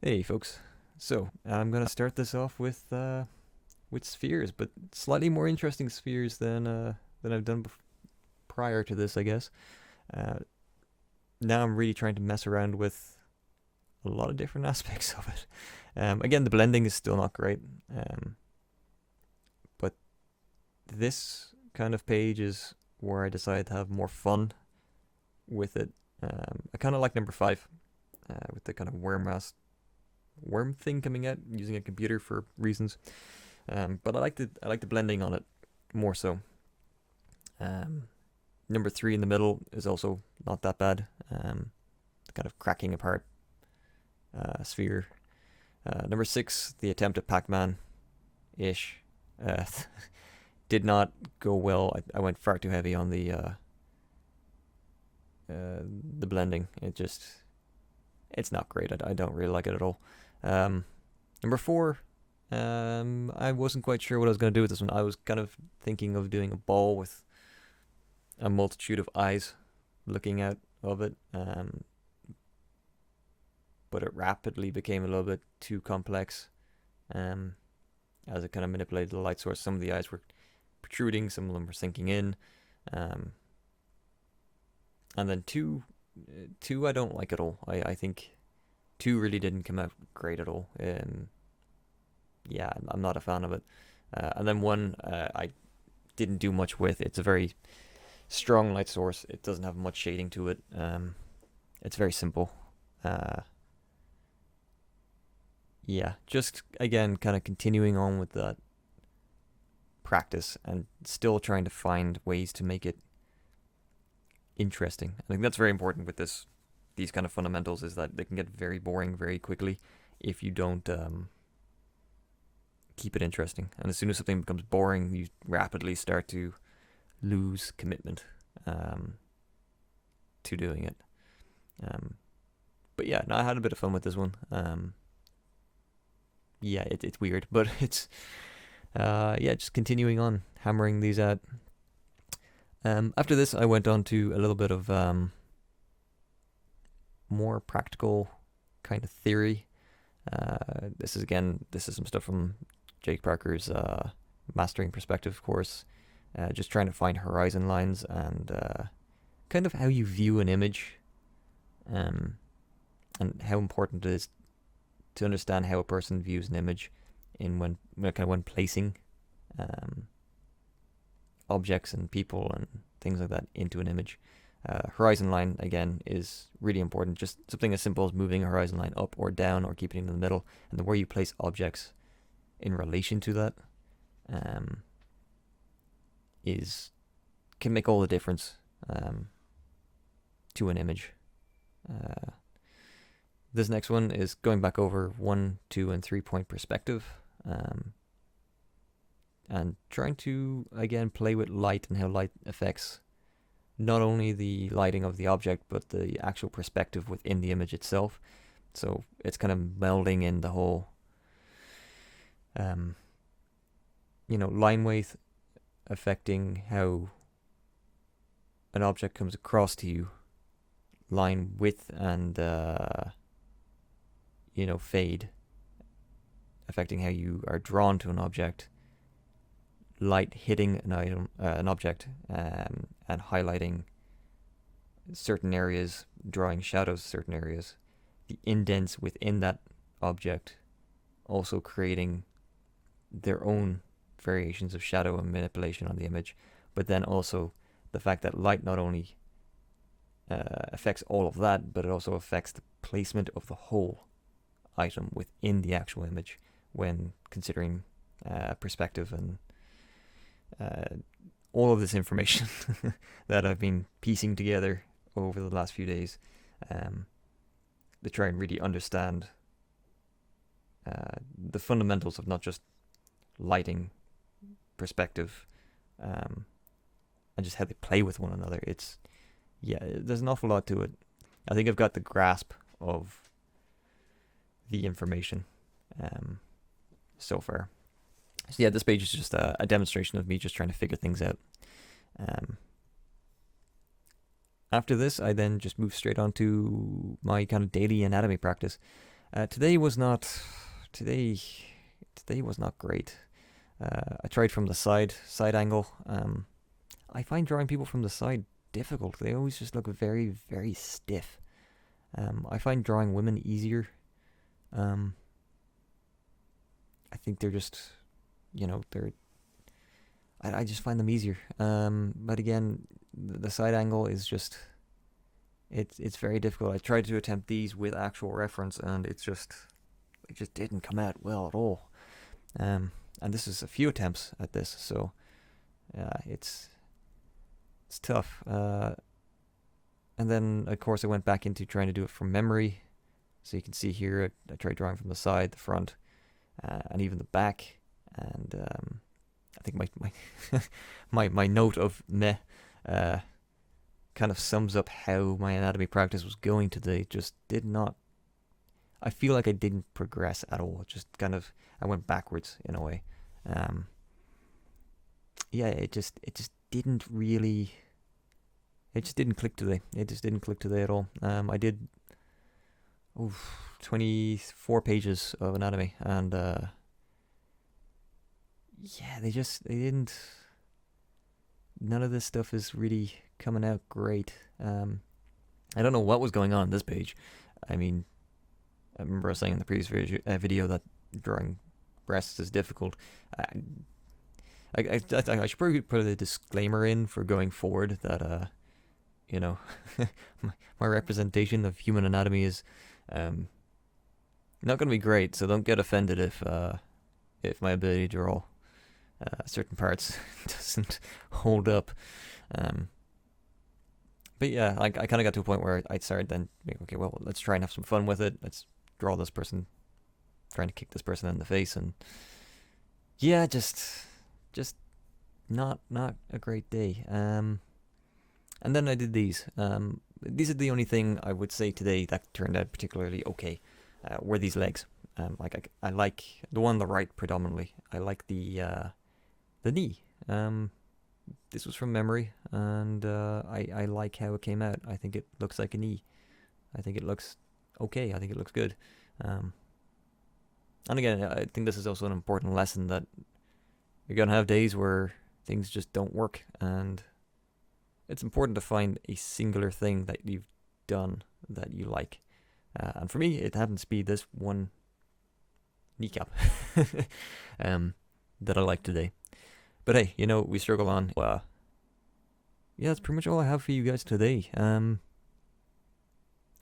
Hey folks. So I'm gonna start this off with spheres, but slightly more interesting spheres than I've done prior to this, I guess. Uh, Now I'm really trying to mess around with a lot of different aspects of it. Again, the blending is still not great, but this kind of page is where I decided to have more fun with it. I kind of like number five, with the kind of worm thing coming out using a computer for reasons. But I like the blending on it more so. Um, Number three in the middle is also not that bad. The kind of cracking apart sphere. Number six, the attempt at Pac-Man ish, uh, did not go well. I went far too heavy on the blending. It's not great. I don't really like it at all. Um, Number four, I wasn't quite sure what I was going to do with this one. I was kind of thinking of doing a ball with a multitude of eyes looking out of it, but it rapidly became a little bit too complex um, as it kind of manipulated the light source. Some of the eyes were protruding, some of them were sinking in, um, and then two I don't like at all. I think two really didn't come out great at all. Yeah, I'm not a fan of it. And then one I didn't do much with. It's a very strong light source. It doesn't have much shading to it. It's very simple. Uh, yeah, just again, kind of continuing on with that practice and still trying to find ways to make it interesting. I think that's very important with these kind of fundamentals is that they can get very boring very quickly if you don't keep it interesting. And as soon as something becomes boring, you rapidly start to lose commitment um, to doing it. Um, but yeah, no, I had a bit of fun with this one. Yeah, it's weird, but it's yeah, just continuing on hammering these out. After this, I went on to a little bit of more practical kind of theory. This is some stuff from Jake Parker's Mastering Perspective course. Just trying to find horizon lines and kind of how you view an image, and how important it is to understand how a person views an image when placing um, objects and people and things like that into an image. Horizon line again is really important. Just something as simple as moving a horizon line up or down or keeping it in the middle, and the where you place objects in relation to that is can make all the difference to an image. Uh, this next one is going back over 1, 2, and 3 point perspective, and trying to again play with light and how light affects not only the lighting of the object but the actual perspective within the image itself. So it's kind of melding in the whole, line weight affecting how an object comes across to you, line width and fade affecting how you are drawn to an object, light hitting an object, and highlighting certain areas, drawing shadows certain areas, the indents within that object also creating their own variations of shadow and manipulation on the image, but then also the fact that light not only affects all of that, but it also affects the placement of the whole item within the actual image when considering perspective and all of this information that I've been piecing together over the last few days to try and really understand the fundamentals of not just lighting, perspective, and just how they play with one another. There's an awful lot to it. I think I've got the grasp of the information so far. So yeah, this page is just a demonstration of me just trying to figure things out. After this, I then just move straight on to my kind of daily anatomy practice. Today was not today. Today was not great. I tried from the side angle. I find drawing people from the side difficult. They always just look very, very stiff. I find drawing women easier. I think they're just, they're. I just find them easier. But again, the side angle is just. It's very difficult. I tried to attempt these with actual reference, and it just didn't come out well at all. And this is a few attempts at this, so it's tough. And then of course I went back into trying to do it from memory. So you can see here I tried drawing from the side, the front, and even the back. And I think my note of meh kind of sums up how my anatomy practice was going today. Just did not. I feel like I didn't progress at all. Just kind of I went backwards in a way. Yeah, it just didn't really. It just didn't click today. It just didn't click today at all. I did 24 pages of anatomy, and yeah, they didn't. None of this stuff is really coming out great. I don't know what was going on in this page. I mean, I remember I was saying in the previous video that drawing breasts is difficult. I should probably put a disclaimer in for going forward that my representation of human anatomy is not going to be great. So don't get offended if my ability to draw certain parts doesn't hold up. But yeah, I kind of got to a point where I started then, okay, well, let's try and have some fun with it. Let's draw this person, trying to kick this person in the face, and yeah, just not a great day. And then I did these. These are the only thing I would say today that turned out particularly okay. Were these legs? I like the one on the right predominantly. I like the knee. This was from memory, and I like how it came out. I think it looks like a knee. I think it looks okay. I think it looks good. And again, I think this is also an important lesson that you're going to have days where things just don't work, and it's important to find a singular thing that you've done that you like. And for me, it happens to be this one kneecap that I like today. But hey, we struggle on. Yeah, that's pretty much all I have for you guys today.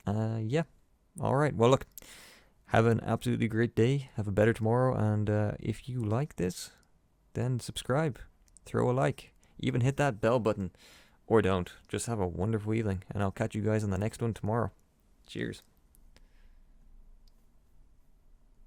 Yeah. All right. Well, look, have an absolutely great day. Have a better tomorrow. And if you like this, then subscribe, throw a like, even hit that bell button, or don't. Just have a wonderful evening, and I'll catch you guys on the next one tomorrow. Cheers.